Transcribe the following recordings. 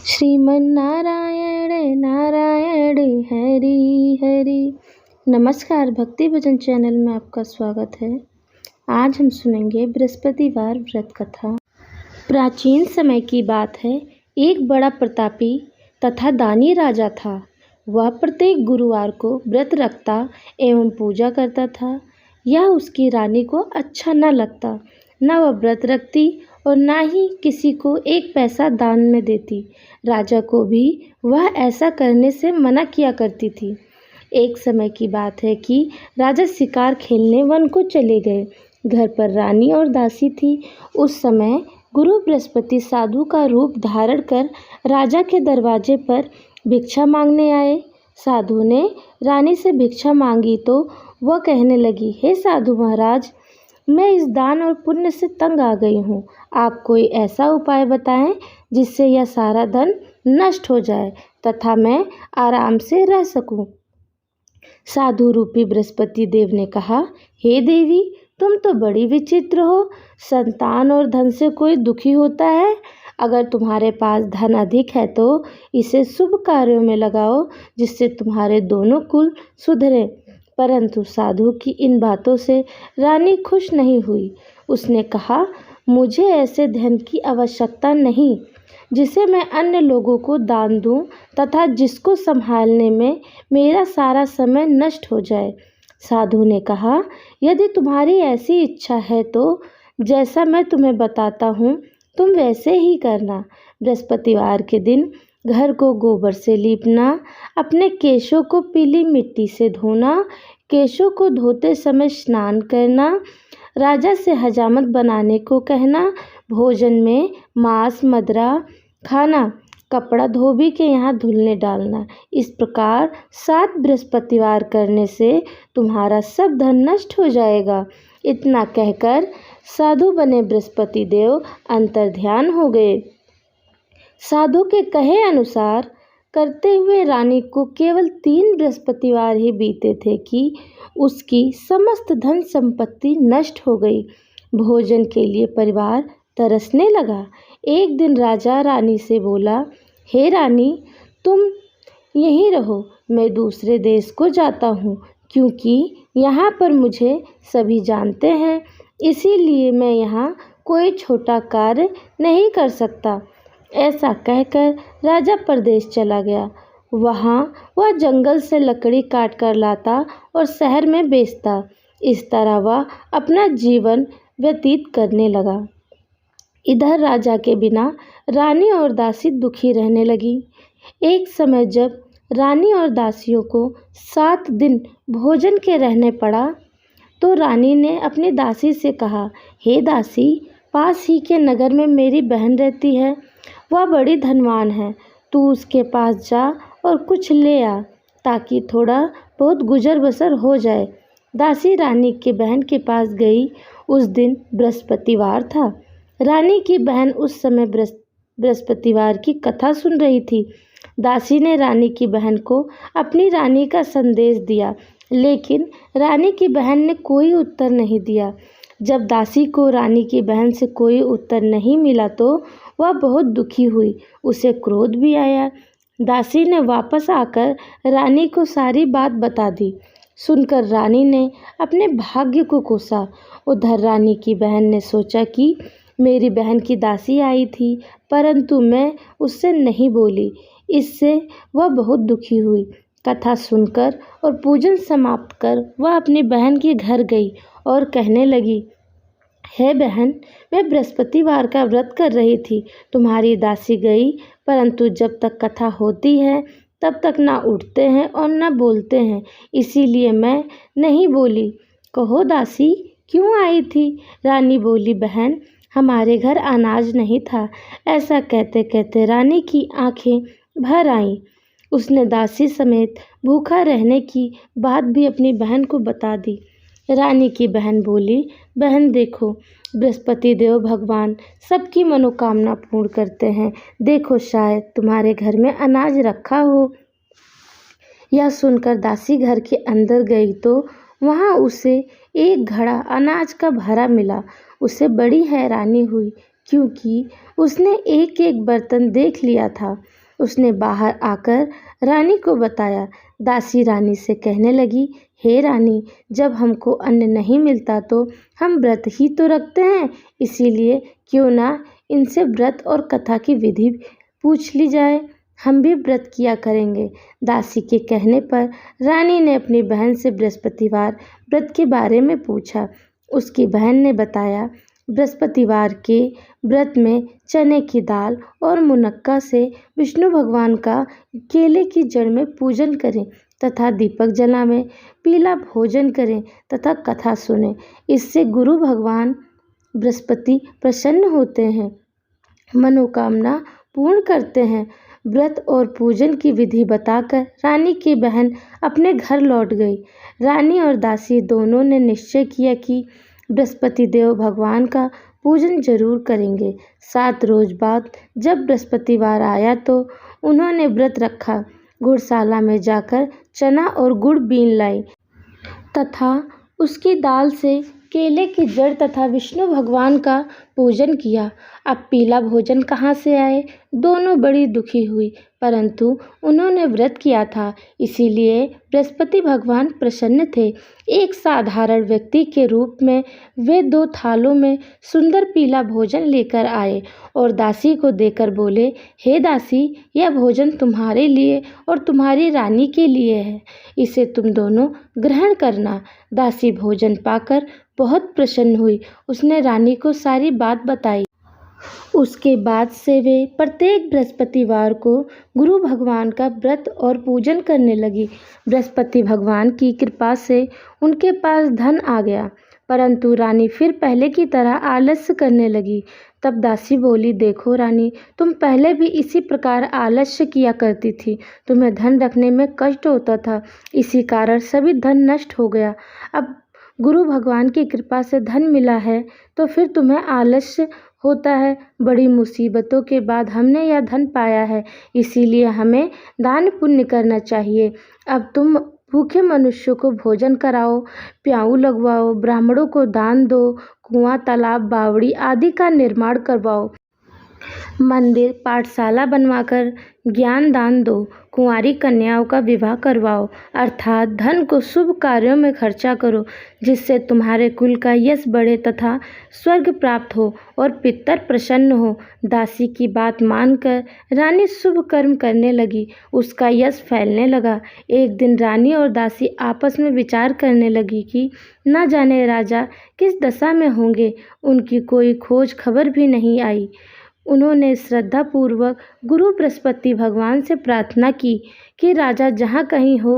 श्रीमन्नारायण नारायण हरि हरि। नमस्कार, भक्ति भजन चैनल में आपका स्वागत है। आज हम सुनेंगे बृहस्पतिवार व्रत कथा। प्राचीन समय की बात है। एक बड़ा प्रतापी तथा दानी राजा था। वह प्रत्येक गुरुवार को व्रत रखता एवं पूजा करता था। यह उसकी रानी को अच्छा न लगता। न वह व्रत रखती और न ही किसी को एक पैसा दान में देती। राजा को भी वह ऐसा करने से मना किया करती थी। एक समय की बात है कि राजा शिकार खेलने वन को चले गए। घर पर रानी और दासी थी। उस समय गुरु बृहस्पति साधु का रूप धारण कर राजा के दरवाजे पर भिक्षा मांगने आए। साधु ने रानी से भिक्षा मांगी तो वह कहने लगी, हे साधु महाराज, मैं इस दान और पुण्य से तंग आ गई हूँ। आप कोई ऐसा उपाय बताएं जिससे यह सारा धन नष्ट हो जाए तथा मैं आराम से रह सकूं। साधु रूपी बृहस्पति देव ने कहा, हे देवी, तुम तो बड़ी विचित्र हो। संतान और धन से कोई दुखी होता है? अगर तुम्हारे पास धन अधिक है तो इसे शुभ कार्यों में लगाओ जिससे तुम्हारे दोनों कुल सुधरे। परंतु साधु की इन बातों से रानी खुश नहीं हुई। उसने कहा, मुझे ऐसे धन की आवश्यकता नहीं जिसे मैं अन्य लोगों को दान दूं तथा जिसको संभालने में मेरा सारा समय नष्ट हो जाए। साधु ने कहा, यदि तुम्हारी ऐसी इच्छा है तो जैसा मैं तुम्हें बताता हूँ तुम वैसे ही करना। बृहस्पतिवार के दिन घर को गोबर से लीपना, अपने केशों को पीली मिट्टी से धोना, केशों को धोते समय स्नान करना, राजा से हजामत बनाने को कहना, भोजन में मांस मदिरा खाना, कपड़ा धोबी के यहाँ धुलने डालना। इस प्रकार 7 बृहस्पतिवार करने से तुम्हारा सब धन नष्ट हो जाएगा। इतना कहकर साधु बने बृहस्पति देव अंतर्ध्यान हो गए। साधु के कहे अनुसार करते हुए रानी को केवल 3 बृहस्पतिवार ही बीते थे कि उसकी समस्त धन संपत्ति नष्ट हो गई। भोजन के लिए परिवार तरसने लगा। एक दिन राजा रानी से बोला, हे रानी, तुम यहीं रहो, मैं दूसरे देश को जाता हूँ क्योंकि यहाँ पर मुझे सभी जानते हैं, इसीलिए मैं यहाँ कोई छोटा कार्य नहीं कर सकता। ऐसा कहकर राजा परदेश चला गया। वहाँ वह जंगल से लकड़ी काट कर लाता और शहर में बेचता। इस तरह वह अपना जीवन व्यतीत करने लगा। इधर राजा के बिना रानी और दासी दुखी रहने लगी। एक समय जब रानी और दासियों को 7 दिन भोजन के रहने पड़ा तो रानी ने अपनी दासी से कहा, हे दासी, पास ही के नगर में मेरी बहन रहती है। वह बड़ी धनवान है। तू उसके पास जा और कुछ ले आ ताकि थोड़ा बहुत गुजर बसर हो जाए। दासी रानी की बहन के पास गई। उस दिन बृहस्पतिवार था। रानी की बहन उस समय बृहस्पतिवार की कथा सुन रही थी। दासी ने रानी की बहन को अपनी रानी का संदेश दिया, लेकिन रानी की बहन ने कोई उत्तर नहीं दिया। जब दासी को रानी की बहन से कोई उत्तर नहीं मिला तो वह बहुत दुखी हुई। उसे क्रोध भी आया। दासी ने वापस आकर रानी को सारी बात बता दी। सुनकर रानी ने अपने भाग्य को कोसा। उधर रानी की बहन ने सोचा कि मेरी बहन की दासी आई थी परंतु मैं उससे नहीं बोली। इससे वह बहुत दुखी हुई। कथा सुनकर और पूजन समाप्त कर वह अपनी बहन के घर गई और कहने लगी, हे बहन, मैं बृहस्पतिवार का व्रत कर रही थी। तुम्हारी दासी गई परंतु जब तक कथा होती है तब तक ना उठते हैं और ना बोलते हैं, इसीलिए मैं नहीं बोली। कहो दासी, क्यों आई थी? रानी बोली, बहन, हमारे घर अनाज नहीं था। ऐसा कहते कहते रानी की आंखें भर आईं। उसने दासी समेत भूखा रहने की बात भी अपनी बहन को बता दी। रानी की बहन बोली, बहन देखो, बृहस्पति देव भगवान सबकी मनोकामना पूर्ण करते हैं। देखो, शायद तुम्हारे घर में अनाज रखा हो। यह सुनकर दासी घर के अंदर गई तो वहाँ उसे एक घड़ा अनाज का भरा मिला। उसे बड़ी हैरानी हुई क्योंकि उसने एक एक बर्तन देख लिया था। उसने बाहर आकर रानी को बताया। दासी रानी से कहने लगी, हे रानी, जब हमको अन्न नहीं मिलता तो हम व्रत ही तो रखते हैं, इसीलिए क्यों ना इनसे व्रत और कथा की विधि पूछ ली जाए। हम भी व्रत किया करेंगे। दासी के कहने पर रानी ने अपनी बहन से बृहस्पतिवार व्रत के बारे में पूछा। उसकी बहन ने बताया, बृहस्पतिवार के व्रत में चने की दाल और मुनक्का से विष्णु भगवान का केले की जड़ में पूजन करें तथा दीपक जलावें, पीला भोजन करें तथा कथा सुनें। इससे गुरु भगवान बृहस्पति प्रसन्न होते हैं, मनोकामना पूर्ण करते हैं। व्रत और पूजन की विधि बताकर रानी की बहन अपने घर लौट गई। रानी और दासी दोनों ने निश्चय किया कि बृहस्पति देव भगवान का पूजन जरूर करेंगे। 7 रोज बाद जब बृहस्पतिवार आया तो उन्होंने व्रत रखा। घुड़शाला में जाकर चना और गुड़ बीन लाई तथा उसकी दाल से केले की जड़ तथा विष्णु भगवान का पूजन किया। अब पीला भोजन कहाँ से आए? दोनों बड़ी दुखी हुई, परंतु उन्होंने व्रत किया था, इसीलिए बृहस्पति भगवान प्रसन्न थे। एक साधारण व्यक्ति के रूप में वे 2 थालों में सुंदर पीला भोजन लेकर आए और दासी को देकर बोले, हे दासी, यह भोजन तुम्हारे लिए और तुम्हारी रानी के लिए है, इसे तुम दोनों ग्रहण करना। दासी भोजन पाकर बहुत प्रसन्न हुई। उसने रानी को सारी बात बताई। उसके बाद से वे प्रत्येक बृहस्पतिवार को गुरु भगवान का व्रत और पूजन करने लगी। बृहस्पति भगवान की कृपा से उनके पास धन आ गया, परंतु रानी फिर पहले की तरह आलस्य करने लगी। तब दासी बोली, देखो रानी, तुम पहले भी इसी प्रकार आलस्य किया करती थी। तुम्हें धन रखने में कष्ट होता था, इसी कारण सभी धन नष्ट हो गया। अब गुरु भगवान की कृपा से धन मिला है तो फिर तुम्हें आलस्य होता है। बड़ी मुसीबतों के बाद हमने यह धन पाया है, इसीलिए हमें दान पुण्य करना चाहिए। अब तुम भूखे मनुष्यों को भोजन कराओ, प्याऊ लगवाओ, ब्राह्मणों को दान दो, कुआं, तालाब, बावड़ी आदि का निर्माण करवाओ, मंदिर, पाठशाला बनवाकर ज्ञान दान दो, कुंवारी कन्याओं का विवाह करवाओ, अर्थात धन को शुभ कार्यों में खर्चा करो, जिससे तुम्हारे कुल का यश बढ़े तथा स्वर्ग प्राप्त हो और पितर प्रसन्न हो। दासी की बात मानकर रानी शुभ कर्म करने लगी। उसका यश फैलने लगा। एक दिन रानी और दासी आपस में विचार करने लगी कि न जाने राजा किस दशा में होंगे। उनकी कोई खोज खबर भी नहीं आई। उन्होंने श्रद्धापूर्वक गुरु बृहस्पति भगवान से प्रार्थना की कि राजा जहाँ कहीं हो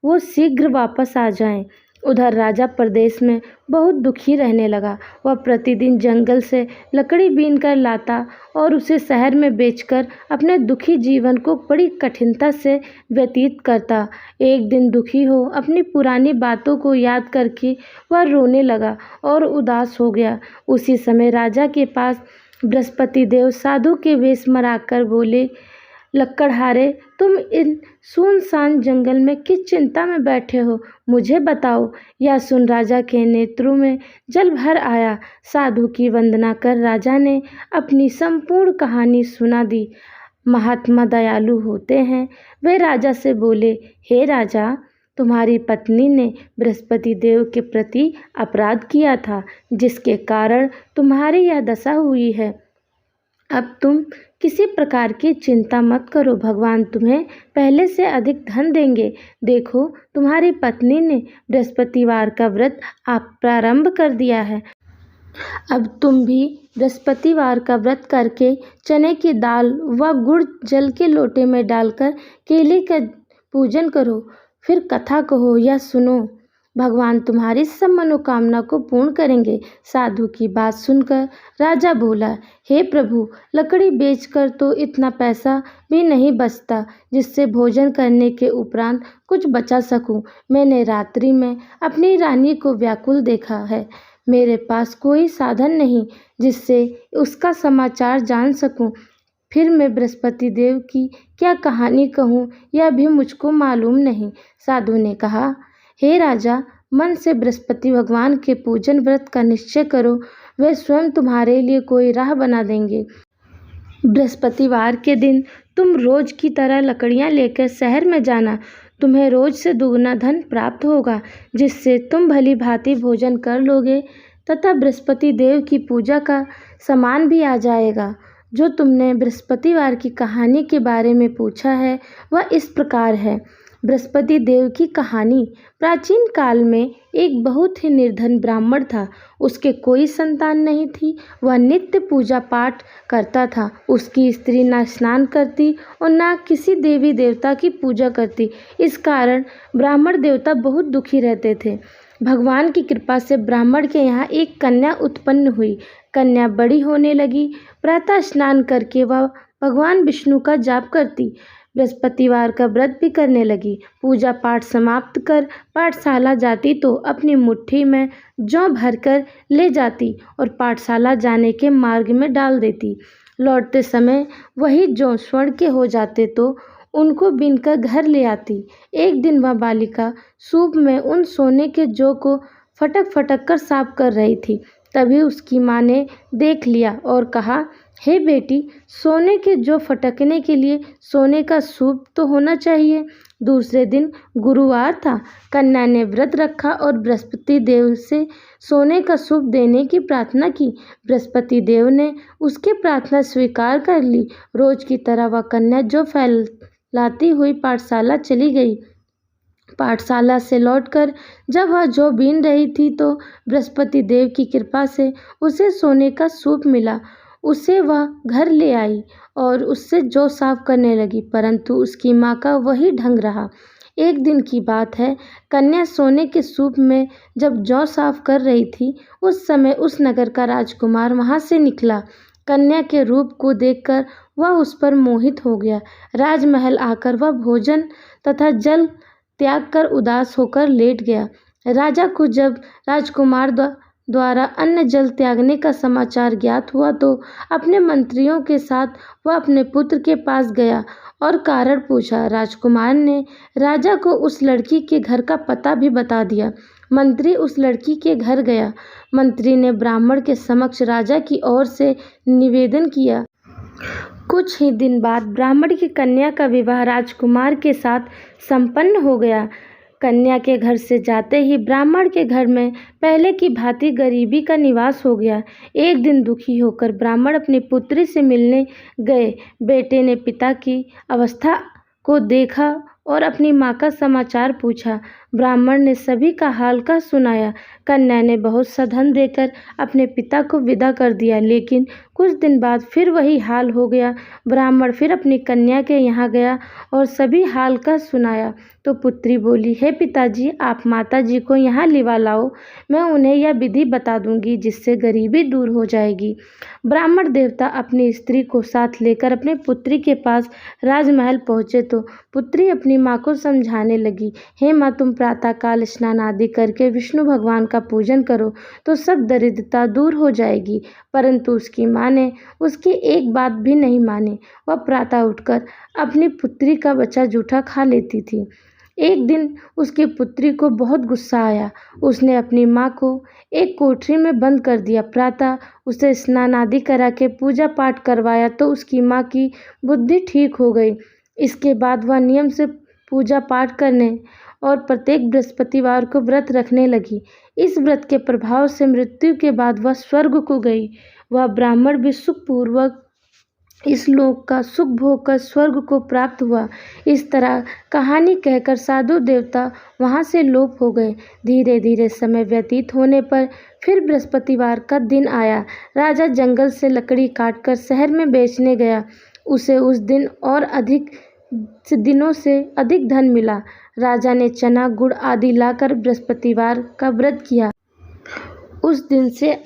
वो शीघ्र वापस आ जाएं। उधर राजा प्रदेश में बहुत दुखी रहने लगा। वह प्रतिदिन जंगल से लकड़ी बीन कर लाता और उसे शहर में बेचकर अपने दुखी जीवन को बड़ी कठिनता से व्यतीत करता। एक दिन दुखी हो अपनी पुरानी बातों को याद करके वह रोने लगा और उदास हो गया। उसी समय राजा के पास बृहस्पति देव साधु के वेश में आकर बोले, लक्कड़हारे, तुम इन सुनसान जंगल में किस चिंता में बैठे हो, मुझे बताओ। यह सुन राजा के नेत्रों में जल भर आया। साधु की वंदना कर राजा ने अपनी संपूर्ण कहानी सुना दी। महात्मा दयालु होते हैं। वे राजा से बोले, हे राजा, तुम्हारी पत्नी ने बृहस्पति देव के प्रति अपराध किया था, जिसके कारण तुम्हारी यह दशा हुई है। अब तुम किसी प्रकार की चिंता मत करो, भगवान तुम्हें पहले से अधिक धन देंगे। देखो, तुम्हारी पत्नी ने बृहस्पतिवार का व्रत प्रारंभ कर दिया है। अब तुम भी बृहस्पतिवार का व्रत करके चने की दाल व गुड़ जल के लोटे में डालकर केले का पूजन करो, फिर कथा कहो या सुनो। भगवान तुम्हारी सब मनोकामना को पूर्ण करेंगे। साधु की बात सुनकर राजा बोला, हे प्रभु, लकड़ी बेचकर तो इतना पैसा भी नहीं बचता जिससे भोजन करने के उपरांत कुछ बचा सकूं। मैंने रात्रि में अपनी रानी को व्याकुल देखा है। मेरे पास कोई साधन नहीं जिससे उसका समाचार जान सकूं। फिर मैं बृहस्पति देव की क्या कहानी कहूँ, यह भी मुझको मालूम नहीं। साधु ने कहा, हे राजा, मन से बृहस्पति भगवान के पूजन व्रत का निश्चय करो। वे स्वयं तुम्हारे लिए कोई राह बना देंगे। बृहस्पतिवार के दिन तुम रोज की तरह लकड़ियां लेकर शहर में जाना। तुम्हें रोज से दुगना धन प्राप्त होगा, जिससे तुम भली भांति भोजन कर लोगे तथा बृहस्पति देव की पूजा का सामान भी आ जाएगा। जो तुमने बृहस्पतिवार की कहानी के बारे में पूछा है वह इस प्रकार है। बृहस्पति देव की कहानी। प्राचीन काल में एक बहुत ही निर्धन ब्राह्मण था। उसके कोई संतान नहीं थी। वह नित्य पूजा पाठ करता था। उसकी स्त्री ना स्नान करती और ना किसी देवी देवता की पूजा करती। इस कारण ब्राह्मण देवता बहुत दुखी रहते थे। भगवान की कृपा से ब्राह्मण के यहाँ एक कन्या उत्पन्न हुई। कन्या बड़ी होने लगी। प्रातः स्नान करके वह भगवान विष्णु का जाप करती। बृहस्पतिवार का व्रत भी करने लगी। पूजा पाठ समाप्त कर पाठशाला जाती तो अपनी मुट्ठी में जौ भरकर ले जाती और पाठशाला जाने के मार्ग में डाल देती। लौटते समय वही जौ स्वर्ण के हो जाते तो उनको बीनकर घर ले आती। एक दिन वह बालिका सूप में उन सोने के जौ को फटक फटक कर साफ कर रही थी। तभी उसकी माँ ने देख लिया और कहा, हे बेटी, सोने के जौ फटकने के लिए सोने का सूप तो होना चाहिए। दूसरे दिन गुरुवार था। कन्या ने व्रत रखा और बृहस्पति देव से सोने का सूप देने की प्रार्थना की। बृहस्पति देव ने उसकी प्रार्थना स्वीकार कर ली। रोज की तरह वह कन्या जौ फैलाती हुई पाठशाला चली गई। पाठशाला से लौटकर जब वह जौ बीन रही थी तो बृहस्पति देव की कृपा से उसे सोने का सूप मिला। उसे वह घर ले आई और उससे जौ साफ करने लगी, परंतु उसकी माँ का वही ढंग रहा। एक दिन की बात है, कन्या सोने के सूप में जब जौ साफ कर रही थी, उस समय उस नगर का राजकुमार वहाँ से निकला। कन्या के रूप को देखकर वह उस पर मोहित हो गया। राजमहल आकर वह भोजन तथा जल त्याग कर उदास होकर लेट गया। राजा को जब राजकुमार द्वारा अन्न जल त्यागने का समाचार ज्ञात हुआ तो अपने मंत्रियों के साथ वह अपने पुत्र के पास गया और कारण पूछा। राजकुमार ने राजा को उस लड़की के घर का पता भी बता दिया। मंत्री उस लड़की के घर गया। मंत्री ने ब्राह्मण के समक्ष राजा की ओर से निवेदन किया। कुछ ही दिन बाद ब्राह्मण की कन्या का विवाह राजकुमार के साथ संपन्न हो गया। कन्या के घर से जाते ही ब्राह्मण के घर में पहले की भांति गरीबी का निवास हो गया। एक दिन दुखी होकर ब्राह्मण अपनी पुत्री से मिलने गए। बेटे ने पिता की अवस्था को देखा और अपनी माँ का समाचार पूछा। ब्राह्मण ने सभी का हाल का सुनाया। कन्या ने बहुत सा धन देकर अपने पिता को विदा कर दिया, लेकिन कुछ दिन बाद फिर वही हाल हो गया। ब्राह्मण फिर अपनी कन्या के यहाँ गया और सभी हाल का सुनाया तो पुत्री बोली, हे पिताजी, आप माताजी को यहाँ लिवा लाओ। मैं उन्हें यह विधि बता दूंगी जिससे गरीबी दूर हो जाएगी। ब्राह्मण देवता अपनी स्त्री को साथ लेकर अपने पुत्री के पास राजमहल पहुँचे तो पुत्री अपनी माँ को समझाने लगी, हे माँ, तुम प्रातःकाल स्नान आदि करके विष्णु भगवान का पूजन करो तो सब दरिद्रता दूर हो जाएगी। परंतु उसकी माँ ने उसकी एक बात भी नहीं मानी। वह प्रातः उठकर अपनी पुत्री का बच्चा जूठा खा लेती थी। एक दिन उसकी पुत्री को बहुत गुस्सा आया। उसने अपनी माँ को एक कोठरी में बंद कर दिया। प्रातः उसे स्नान आदि करा के पूजा पाठ करवाया तो उसकी माँ की बुद्धि ठीक हो गई। इसके बाद वह नियम से पूजा पाठ करने और प्रत्येक बृहस्पतिवार को व्रत रखने लगी। इस व्रत के प्रभाव से मृत्यु के बाद वह स्वर्ग को गई। वह ब्राह्मण भी सुखपूर्वक इस लोक का सुख भोग कर स्वर्ग को प्राप्त हुआ। इस तरह कहानी कहकर साधु देवता वहाँ से लोप हो गए। धीरे धीरे समय व्यतीत होने पर फिर बृहस्पतिवार का दिन आया। राजा जंगल से लकड़ी काटकर शहर में बेचने गया। उसे उस दिन और अधिक दिनों से अधिक धन मिला। राजा ने चना गुड़ आदि लाकर बृहस्पतिवार का व्रत किया। उस दिन से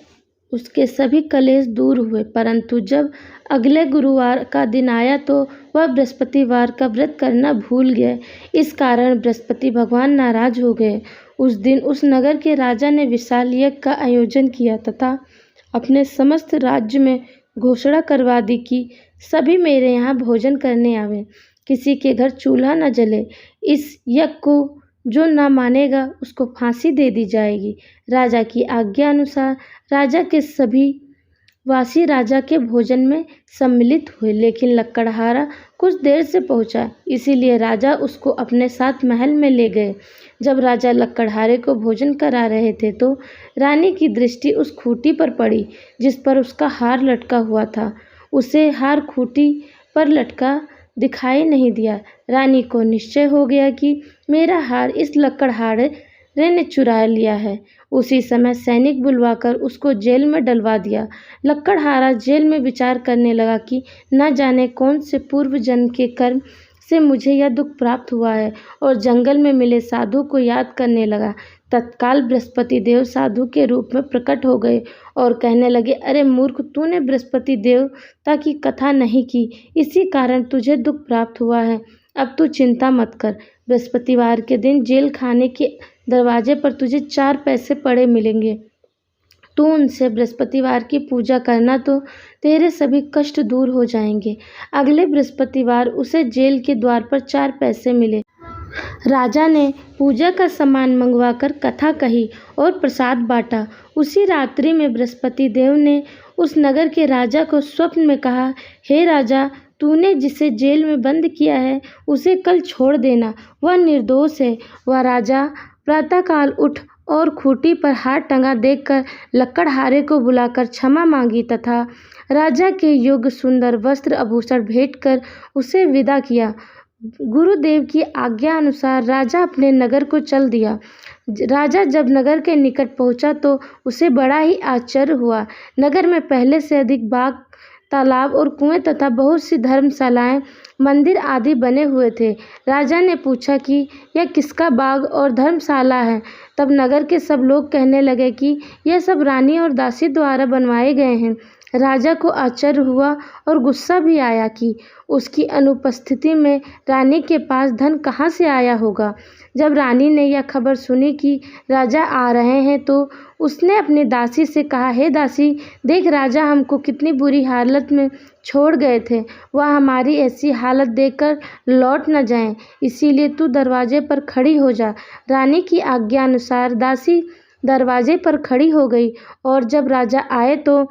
उसके सभी कलेश दूर हुए, परंतु जब अगले गुरुवार का दिन आया तो वह बृहस्पतिवार का व्रत करना भूल गए। इस कारण बृहस्पति भगवान नाराज हो गए। उस दिन उस नगर के राजा ने विशाल यज्ञ का आयोजन किया तथा अपने समस्त राज्य में घोषणा करवा दी कि सभी मेरे यहाँ भोजन करने आवे, किसी के घर चूल्हा न जले। इस यज्ञ को जो ना मानेगा उसको फांसी दे दी जाएगी। राजा की आज्ञा अनुसार राजा के सभी वासी राजा के भोजन में सम्मिलित हुए, लेकिन लकड़हारा कुछ देर से पहुंचा, इसीलिए राजा उसको अपने साथ महल में ले गए। जब राजा लकड़हारे को भोजन करा रहे थे तो रानी की दृष्टि उस खूंटी पर पड़ी जिस पर उसका हार लटका हुआ था। उसे हार खूंटी पर लटका दिखाई नहीं दिया। रानी को निश्चय हो गया कि मेरा हार इस लकड़हारे ने चुरा लिया है। उसी समय सैनिक बुलवाकर उसको जेल में डलवा दिया। लकड़हारा जेल में विचार करने लगा कि न जाने कौन से पूर्व जन्म के कर्म से मुझे यह दुख प्राप्त हुआ है, और जंगल में मिले साधु को याद करने लगा। तत्काल बृहस्पति देव साधु के रूप में प्रकट हो गए और कहने लगे, अरे मूर्ख, तूने बृहस्पति देवता की कथा नहीं की, इसी कारण तुझे दुख प्राप्त हुआ है। अब तू चिंता मत कर। बृहस्पतिवार के दिन जेल खाने के दरवाजे पर तुझे 4 पैसे पड़े मिलेंगे। तू उनसे बृहस्पतिवार की पूजा करना तो तेरे सभी कष्ट दूर हो जाएंगे। अगले बृहस्पतिवार उसे जेल के द्वार पर 4 पैसे मिले। राजा ने पूजा का सामान मंगवाकर कथा कही और प्रसाद बांटा। उसी रात्रि में बृहस्पति देव ने उस नगर के राजा को स्वप्न में कहा, हे राजा, तूने जिसे जेल में बंद किया है उसे कल छोड़ देना, वह निर्दोष है। वह राजा प्रातःकाल उठ और खूंटी पर हार टंगा देखकर लकड़हारे को बुलाकर क्षमा मांगी तथा राजा के योग्य सुंदर वस्त्र आभूषण भेंट कर उसे विदा किया। गुरुदेव की आज्ञा अनुसार राजा अपने नगर को चल दिया। राजा जब नगर के निकट पहुंचा तो उसे बड़ा ही आश्चर्य हुआ। नगर में पहले से अधिक बाग, तालाब और कुएं तथा बहुत सी धर्मशालाएं, मंदिर आदि बने हुए थे। राजा ने पूछा कि यह किसका बाग और धर्मशाला है। तब नगर के सब लोग कहने लगे कि यह सब रानी और दासी द्वारा बनवाए गए हैं। राजा को आश्चर्य हुआ और गुस्सा भी आया कि उसकी अनुपस्थिति में रानी के पास धन कहाँ से आया होगा। जब रानी ने यह खबर सुनी कि राजा आ रहे हैं तो उसने अपनी दासी से कहा, हे दासी, देख, राजा हमको कितनी बुरी हालत में छोड़ गए थे। वह हमारी ऐसी हालत देखकर लौट न जाएं, इसीलिए तू दरवाजे पर खड़ी हो जा। रानी की आज्ञा अनुसार दासी दरवाजे पर खड़ी हो गई और जब राजा आए तो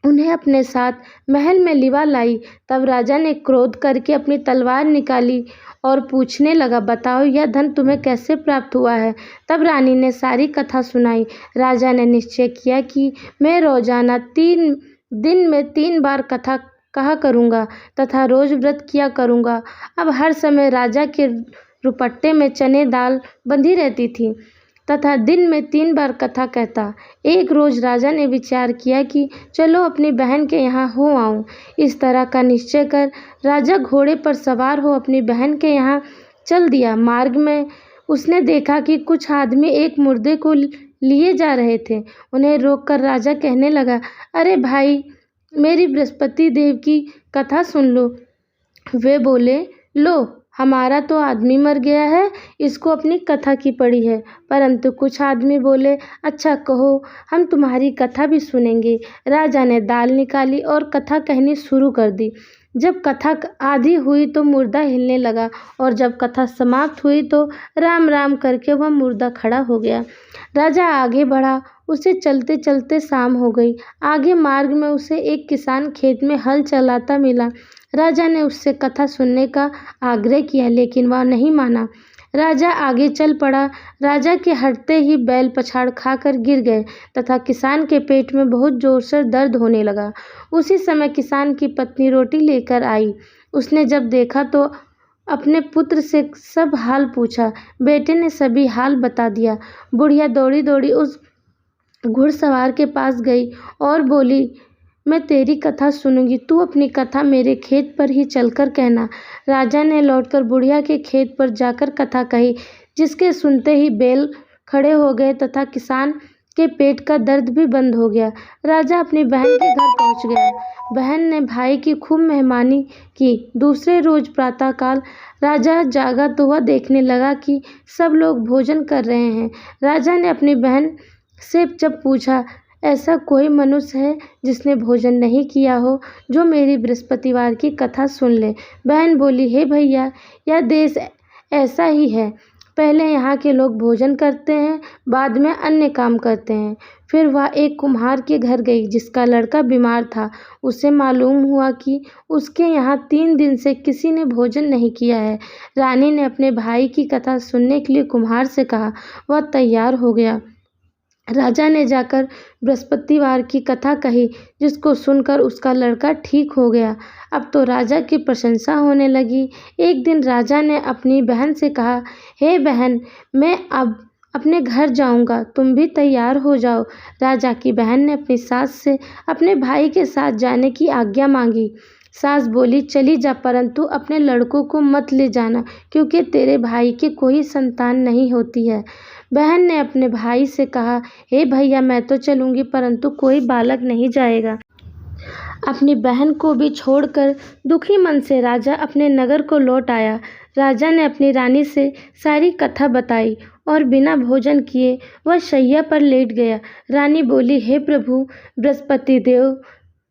उन्हें अपने साथ महल में लिवा लाई। तब राजा ने क्रोध करके अपनी तलवार निकाली और पूछने लगा, बताओ, यह धन तुम्हें कैसे प्राप्त हुआ है। तब रानी ने सारी कथा सुनाई। राजा ने निश्चय किया कि मैं रोजाना 3 दिन में 3 बार कथा कहा करूँगा तथा रोज व्रत किया करूँगा। अब हर समय राजा के रुपट्टे में चने दाल बंधी रहती थी तथा दिन में 3 बार कथा कहता। एक रोज राजा ने विचार किया कि चलो अपनी बहन के यहाँ हो आऊं। इस तरह का निश्चय कर राजा घोड़े पर सवार हो अपनी बहन के यहाँ चल दिया। मार्ग में उसने देखा कि कुछ आदमी एक मुर्दे को लिए जा रहे थे। उन्हें रोककर राजा कहने लगा, अरे भाई, मेरी बृहस्पति देव की कथा सुन लो। वे बोले, लो, हमारा तो आदमी मर गया है, इसको अपनी कथा की पड़ी है। परंतु कुछ आदमी बोले, अच्छा कहो, हम तुम्हारी कथा भी सुनेंगे। राजा ने दाल निकाली और कथा कहनी शुरू कर दी। जब कथा आधी हुई तो मुर्दा हिलने लगा और जब कथा समाप्त हुई तो राम राम करके वह मुर्दा खड़ा हो गया। राजा आगे बढ़ा। उसे चलते चलते शाम हो गई। आगे मार्ग में उसे एक किसान खेत में हल चलाता मिला। राजा ने उससे कथा सुनने का आग्रह किया, लेकिन वह नहीं माना। राजा आगे चल पड़ा। राजा के हटते ही बैल पछाड़ खाकर गिर गए तथा किसान के पेट में बहुत जोर से दर्द होने लगा। उसी समय किसान की पत्नी रोटी लेकर आई। उसने जब देखा तो अपने पुत्र से सब हाल पूछा। बेटे ने सभी हाल बता दिया। बुढ़िया दौड़ी दौड़ी उस घुड़सवार के पास गई और बोली, मैं तेरी कथा सुनूंगी, तू अपनी कथा मेरे खेत पर ही चलकर कहना। राजा ने लौटकर बुढ़िया के खेत पर जाकर कथा कही, जिसके सुनते ही बैल खड़े हो गए तथा किसान के पेट का दर्द भी बंद हो गया। राजा अपनी बहन के घर पहुंच गया। बहन ने भाई की खूब मेहमानी की। दूसरे रोज प्रातःकाल राजा जागा तो वह देखने लगा कि सब लोग भोजन कर रहे हैं। राजा ने अपनी बहन से जब पूछा, ऐसा कोई मनुष्य है जिसने भोजन नहीं किया हो, जो मेरी बृहस्पतिवार की कथा सुन ले। बहन बोली, हे भैया, यह देश ऐसा ही है। पहले यहाँ के लोग भोजन करते हैं, बाद में अन्य काम करते हैं। फिर वह एक कुम्हार के घर गई जिसका लड़का बीमार था। उसे मालूम हुआ कि उसके यहाँ 3 दिन से किसी ने भोजन नहीं किया है। रानी ने अपने भाई की कथा सुनने के लिए कुम्हार से कहा। वह तैयार हो गया। राजा ने जाकर बृहस्पतिवार की कथा कही, जिसको सुनकर उसका लड़का ठीक हो गया। अब तो राजा की प्रशंसा होने लगी। एक दिन राजा ने अपनी बहन से कहा, हे बहन, मैं अब अपने घर जाऊंगा, तुम भी तैयार हो जाओ। राजा की बहन ने अपनी सास से अपने भाई के साथ जाने की आज्ञा मांगी। सास बोली, चली जा, परंतु अपने लड़कों को मत ले जाना, क्योंकि तेरे भाई की कोई संतान नहीं होती है। बहन ने अपने भाई से कहा, हे भैया, मैं तो चलूंगी, परंतु कोई बालक नहीं जाएगा। अपनी बहन को भी छोड़कर दुखी मन से राजा अपने नगर को लौट आया। राजा ने अपनी रानी से सारी कथा बताई और बिना भोजन किए वह शैया पर लेट गया। रानी बोली, हे प्रभु, बृहस्पति देव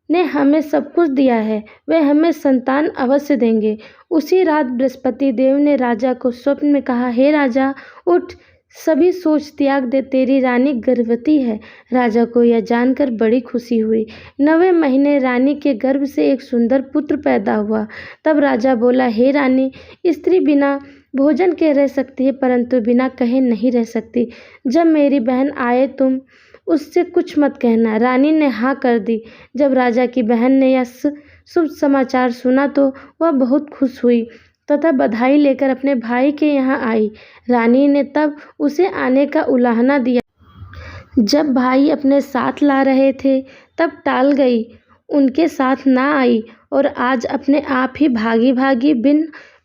ने हमें सब कुछ दिया है, वे हमें संतान अवश्य देंगे। उसी रात बृहस्पति देव ने राजा को स्वप्न में कहा, हे राजा, उठ, सभी सोच त्याग दे, तेरी रानी गर्भवती है। राजा को यह जानकर बड़ी खुशी हुई। 9वें महीने रानी के गर्भ से एक सुंदर पुत्र पैदा हुआ। तब राजा बोला, हे रानी, स्त्री बिना भोजन के रह सकती है, परंतु बिना कहे नहीं रह सकती। जब मेरी बहन आए, तुम उससे कुछ मत कहना। रानी ने हाँ कर दी। जब राजा की बहन ने यह शुभ समाचार सुना तो वह बहुत खुश हुई तथा बधाई लेकर अपने भाई के यहाँ आई। रानी ने तब उसे आने का उलाहना दिया। जब भाई अपने साथ ला रहे थे तब टाल गई, उनके साथ ना आई और आज अपने आप ही भागी भागी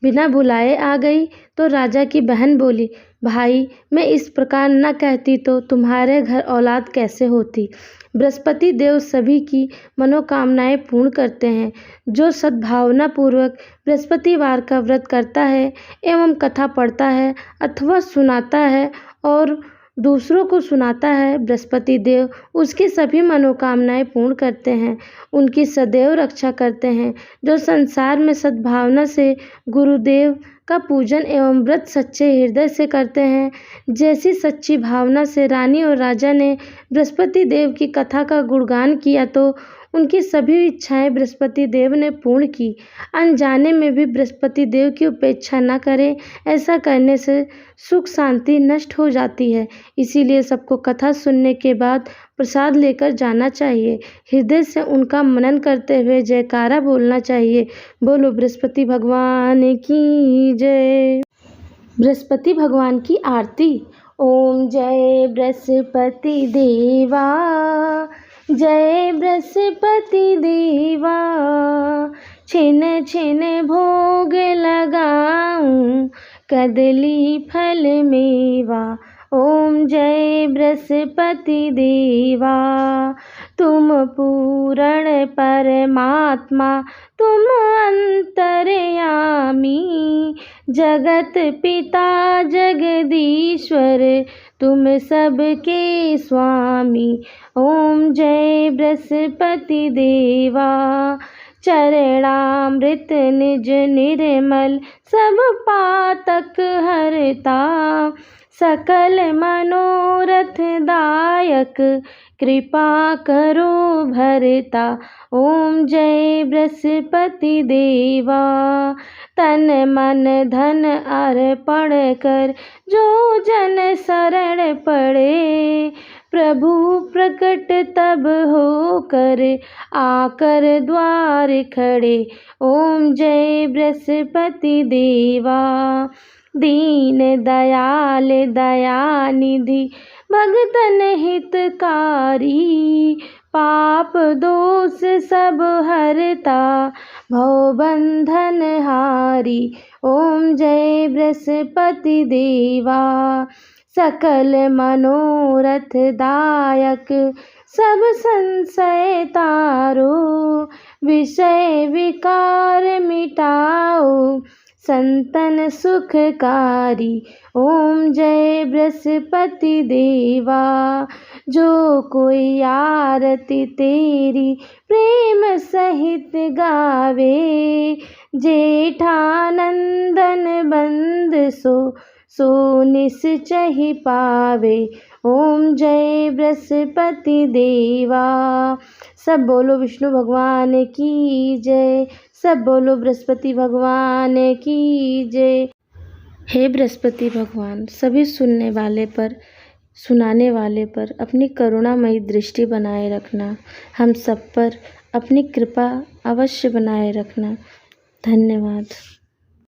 बिना बुलाए आ गई। तो राजा की बहन बोली, भाई, मैं इस प्रकार न कहती तो तुम्हारे घर औलाद कैसे होती। बृहस्पति देव सभी की मनोकामनाएं पूर्ण करते हैं। जो सद्भावना पूर्वक बृहस्पतिवार का व्रत करता है एवं कथा पढ़ता है अथवा सुनाता है और दूसरों को सुनाता है, बृहस्पति देव उसकी सभी मनोकामनाएं पूर्ण करते हैं, उनकी सदैव रक्षा करते हैं। जो संसार में सद्भावना से गुरुदेव का पूजन एवं व्रत सच्चे हृदय से करते हैं, जैसी सच्ची भावना से रानी और राजा ने बृहस्पति देव की कथा का गुणगान किया तो उनकी सभी इच्छाएं बृहस्पति देव ने पूर्ण की। अनजाने में भी बृहस्पति देव की उपेक्षा न करें, ऐसा करने से सुख शांति नष्ट हो जाती है। इसीलिए सबको कथा सुनने के बाद प्रसाद लेकर जाना चाहिए। हृदय से उनका मनन करते हुए जयकारा बोलना चाहिए। बोलो बृहस्पति भगवान की जय। बृहस्पति भगवान की आरती। ओम जय बृहस्पति देवा, जय बृहस्पति देवा, छिन छिन भोग लगाऊं, कदली फल मेवा। ओम जय बृहस्पति देवा, तुम पूर्ण परमात्मा, तुम अंतर्यामी, जगत पिता जगदीश्वर, तुम सबके स्वामी। ओम जय बृहस्पति देवा, चरणामृत निज निर्मल, सब पातक हरता, सकल मनोरथ दायक, कृपा करो भरता। ओम जय बृहस्पति देवा, तन मन धन अर्पण कर, जो जन शरण पड़े, प्रभु प्रकट तब होकर, आकर द्वार खड़े। ओम जय बृहस्पति देवा, दीन दयाल दयानिधि, भगतन हितकारी, पाप दोष सब हरता, भवबंधन हारी। ओम जय बृहस्पति देवा, सकल मनोरथ दायक, सब संशय तारो, विषय विकार मिटाओ, संतन सुखकारी। ओम जय बृहस्पति देवा, जो कोई आरती तेरी प्रेम सहित गावे, जेठानंदन बंद सो सो निश्चय पावे। ओम जय बृहस्पति देवा। सब बोलो विष्णु भगवान की जय, सब बोलो बृहस्पति भगवान की जय। हे बृहस्पति भगवान, सभी सुनने वाले पर, सुनाने वाले पर अपनी करुणामयी दृष्टि बनाए रखना। हम सब पर अपनी कृपा अवश्य बनाए रखना। धन्यवाद।